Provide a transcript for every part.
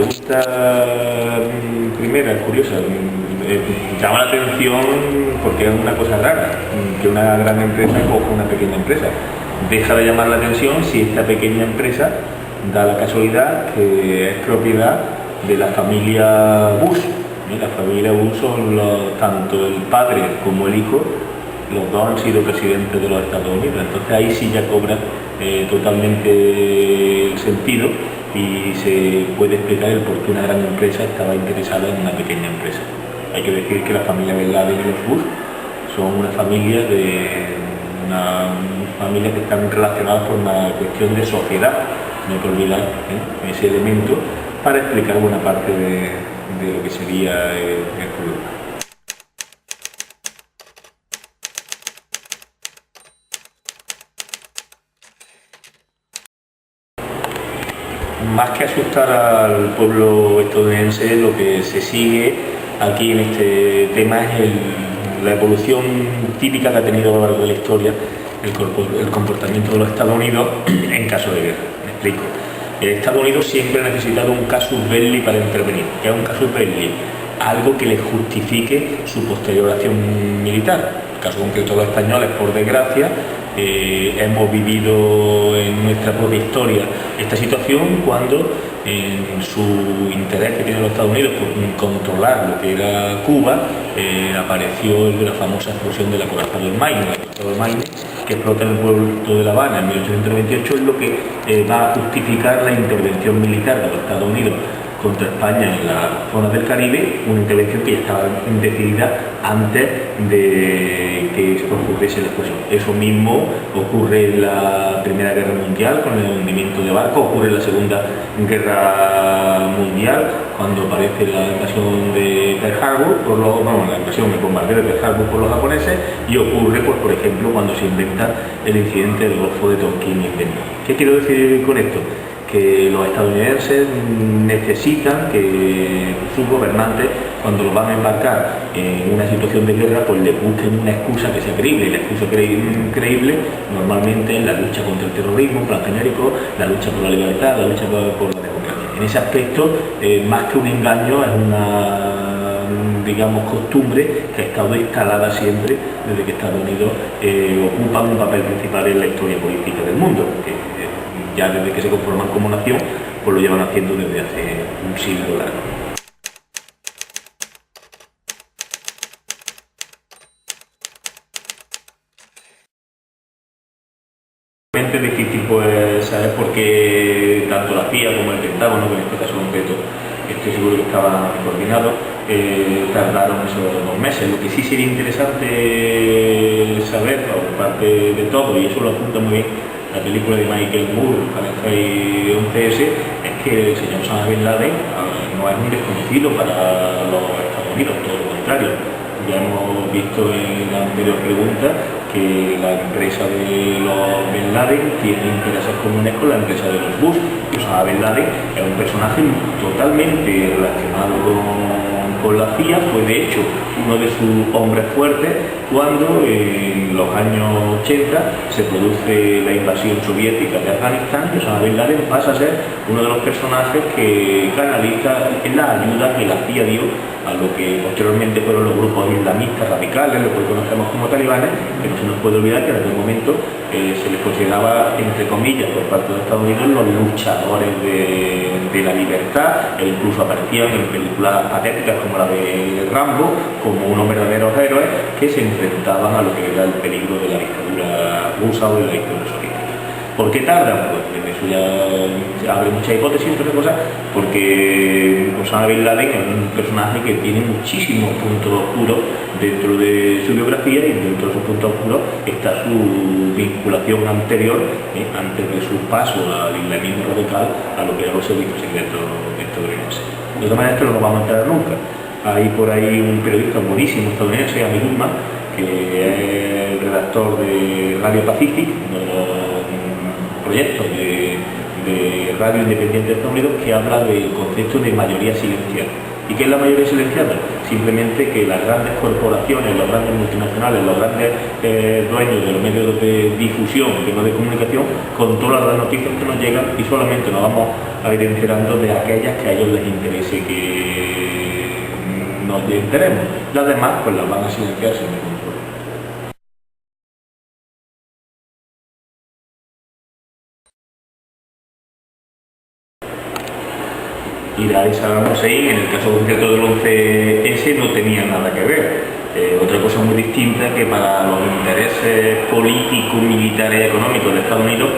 pregunta primera es curiosa. Llama la atención porque es una cosa rara, que una gran empresa coja una pequeña empresa. Deja de llamar la atención si esta pequeña empresa da la casualidad que es propiedad de la familia Bush. La familia Bush son tanto el padre como el hijo, los dos han sido presidentes de los Estados Unidos. Entonces ahí sí ya cobra totalmente el sentido y se puede explicar el por qué una gran empresa estaba interesada en una pequeña empresa. Hay que decir que la familia Bin Laden y los Bush son una familia que están relacionadas por una cuestión de sociedad. No hay que olvidar ese elemento para explicar buena parte de lo que sería el club. Más que asustar al pueblo estadounidense, lo que se sigue aquí en este tema es la evolución típica que ha tenido a lo largo de la historia el comportamiento de los Estados Unidos en caso de guerra. Me explico. Estados Unidos siempre ha necesitado un casus belli para intervenir. ¿Qué es un casus belli? Algo que le justifique su posterior acción militar. En el caso concreto de los españoles, por desgracia, hemos vivido en nuestra propia historia esta situación cuando en su interés que tienen los Estados Unidos por controlar lo que era Cuba, apareció la famosa explosión del acorazado del Maine. Que explota en el puerto de La Habana en 1898, es lo que va a justificar la intervención militar de los Estados Unidos contra España en la zona del Caribe, una intervención que ya estaba decidida antes de que se ocurriese la explosión. Eso mismo ocurre en la Primera Guerra Mundial con el hundimiento de barcos, ocurre en la Segunda Guerra Mundial cuando aparece la invasión de Pearl Harbor, el bombardeo de Pearl Harbor por los japoneses, y ocurre, pues, por ejemplo, cuando se inventa el incidente del Golfo de Tonkin en Vietnam. ¿Qué quiero decir con esto? Que los estadounidenses necesitan que sus gobernantes, cuando los van a embarcar en una situación de guerra, pues les busquen una excusa que sea creíble. Y la excusa creíble normalmente es la lucha contra el terrorismo, plan genérico, la lucha por la libertad, la lucha por la democracia. En ese aspecto, más que un engaño, es una, digamos, costumbre que ha estado instalada siempre desde que Estados Unidos ocupa un papel principal en la historia política del mundo. Ya desde que se conforman como nación, pues lo llevan haciendo desde hace un siglo largo. Es difícil pues saber por qué tanto la CIA como el Pentágono, que en este caso concreto estoy seguro que estaban coordinados, tardaron esos 2 meses. Lo que sí sería interesante saber por parte de todos, y eso lo apunta muy bien la película de Michael Moore, Fahrenheit 11S, es que el señor Osama Bin Laden no es un desconocido para los Estados Unidos, todo lo contrario. Ya hemos visto en la anterior pregunta que la empresa de los Bin Laden tiene intereses comunes con la empresa de los Bush. Osama Bin Laden es un personaje totalmente relacionado con la CIA, fue de hecho uno de sus hombres fuertes cuando en los años 80 se produce la invasión soviética de Afganistán, y Osama Bin Laden pasa a ser uno de los personajes que canaliza la ayuda que la CIA dio a lo que posteriormente fueron los grupos islamistas radicales, lo que conocemos como talibanes, que no se nos puede olvidar que en aquel momento se les consideraba, entre comillas, por parte de Estados Unidos, los luchadores de la libertad, e incluso aparecían en películas patéticas como la de Rambo, como unos verdaderos héroes que se enfrentaban a lo que era el peligro de la dictadura rusa o de la dictadura soviética. ¿Por qué tardan? Pues eso ya abre muchas hipótesis, entre cosas, porque Osama Bin Laden es un personaje que tiene muchísimos puntos oscuros dentro de su biografía, y dentro de sus puntos oscuros está su vinculación anterior, antes de su paso al islamismo radical, a lo que eran los servicios secretos estadounidenses. De todas maneras, que no nos vamos a enterar nunca. Hay por ahí un periodista buenísimo estadounidense, Amy Goodman, que es el redactor de Radio Pacific, uno de los proyectos de radio independiente de Estados Unidos, que habla del concepto de mayoría silenciada. ¿Y qué es la mayoría silenciada? Simplemente que las grandes corporaciones, los grandes multinacionales, los grandes dueños de los medios de difusión, que no de comunicación, controlan las noticias que nos llegan y solamente nos vamos a ir enterando de aquellas que a ellos les interese que nos enteremos. Las demás pues las van a silenciar sin ningún problema. Irak y Saddam Hussein, en el caso concreto del 11S, no tenían nada que ver. Otra cosa muy distinta que para los intereses políticos, militares y económicos de Estados Unidos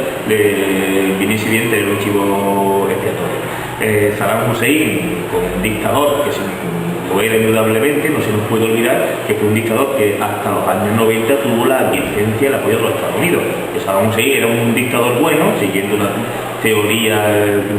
viniese bien tener un chivo expiatorio. Saddam Hussein, como un dictador que lo era indudablemente, no se nos puede olvidar que fue un dictador que hasta los años 90 tuvo la aquiescencia y el apoyo de los Estados Unidos. Saddam Hussein era un dictador bueno, siguiendo la teoría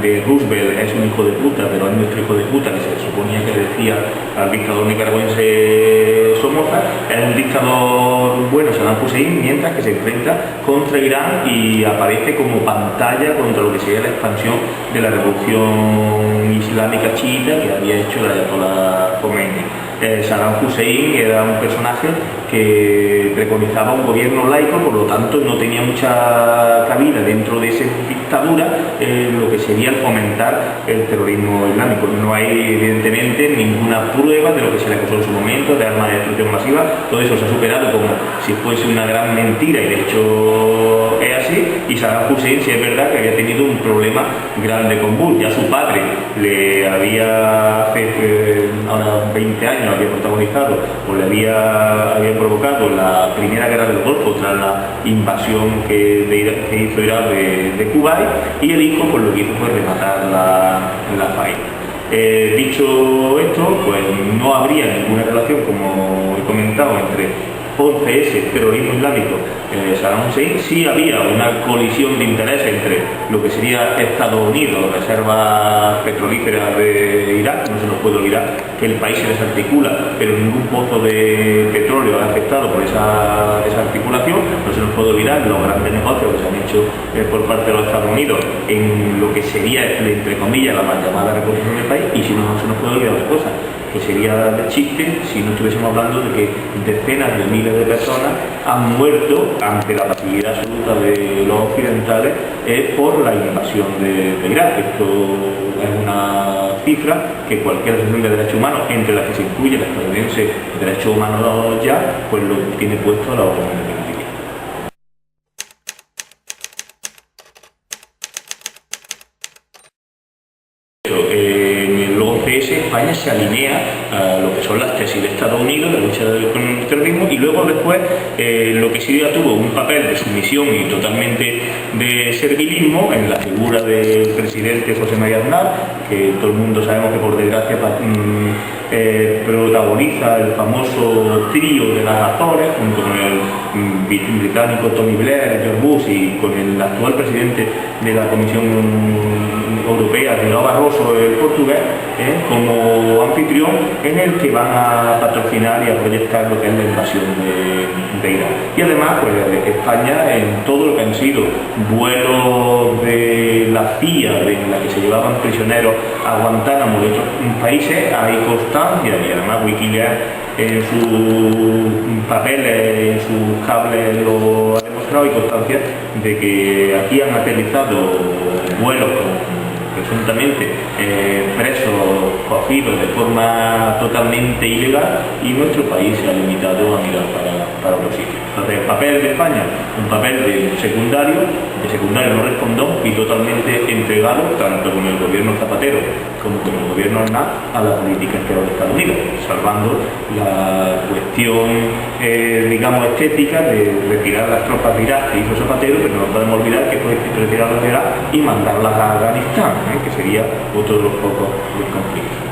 de Roosevelt, es un hijo de puta, pero es nuestro hijo de puta, que se suponía que decía al dictador nicaragüense Somoza. Es un dictador bueno, Saddam Hussein, mientras que se enfrenta contra Irán y aparece como pantalla contra lo que sería la expansión de la revolución islámica chiita que había hecho el ayatolá Khomeini. Saddam Hussein era un personaje que preconizaba un gobierno laico, por lo tanto no tenía mucha cabida dentro de esa dictadura lo que sería el fomentar el terrorismo islámico. No hay evidentemente ninguna prueba de lo que se le acusó en su momento de armas de destrucción masiva. Todo eso se ha superado como si fuese una gran mentira y de hecho es así. Y Saddam Hussein sí es verdad que había tenido un problema grande con Bush. Ya su padre le había hace ahora 20 años había protagonizado o le había provocado la primera guerra del Golfo tras la invasión que hizo Irak de Kuwait, y el hijo pues lo que hizo fue rematar la faena. Dicho esto, pues no habría ninguna relación, como he comentado, entre 11S, terrorismo islámico, Saddam Hussein. Sí había una colisión de interés entre lo que sería Estados Unidos, reservas petrolíferas de Irak. No se nos puede olvidar que el país se desarticula, pero ningún pozo de petróleo ha afectado por esa desarticulación. No se nos puede olvidar los grandes negocios que se han hecho por parte de los Estados Unidos en lo que sería, entre comillas, la mal llamada reconstrucción del país. Y si no se nos puede olvidar otra cosa, que sería de chiste si no estuviésemos hablando de que decenas de miles de personas han muerto ante la pasividad absoluta de los occidentales por la invasión de Irak. Esto es una cifra que cualquier asociación de derechos humanos, entre las que se incluye la estadounidense de derechos humanos ya, pues lo tiene puesto a la orden de día. España se alinea a lo que son las tesis de Estados Unidos, la lucha con el terrorismo, y luego después lo que sí tuvo un papel de sumisión y totalmente de servilismo en la figura del presidente José María Aznar, que todo el mundo sabemos que por desgracia protagoniza el famoso trío de las Azores, junto con el británico Tony Blair, George Bush, y con el actual presidente de la Comisión Europea, Durão Barroso, el portugués, como anfitrión, en el que van a patrocinar y a proyectar lo que es la invasión de Irak. Y además, pues España, en todo lo que han sido vuelos de la CIA, en la que se llevaban prisioneros a Guantánamo de otros países, hay constancia, y además Wikileaks en sus papeles, en sus cables lo ha demostrado, y constancia de que aquí han aterrizado vuelos presuntamente presos cogidos de forma totalmente ilegal, y nuestro país se ha limitado a mirar para otros sitios. Entonces, el papel de España, un papel de secundario no respondón, y totalmente entregado tanto con el gobierno Zapatero como con el gobierno Aznar a la política exterior de Estados Unidos, salvando la cuestión digamos estética de retirar las tropas de Irak que hizo Zapatero, pero no podemos olvidar que fue retirarlas de Irak y mandarlas a Afganistán, que sería otro de los focos del conflicto.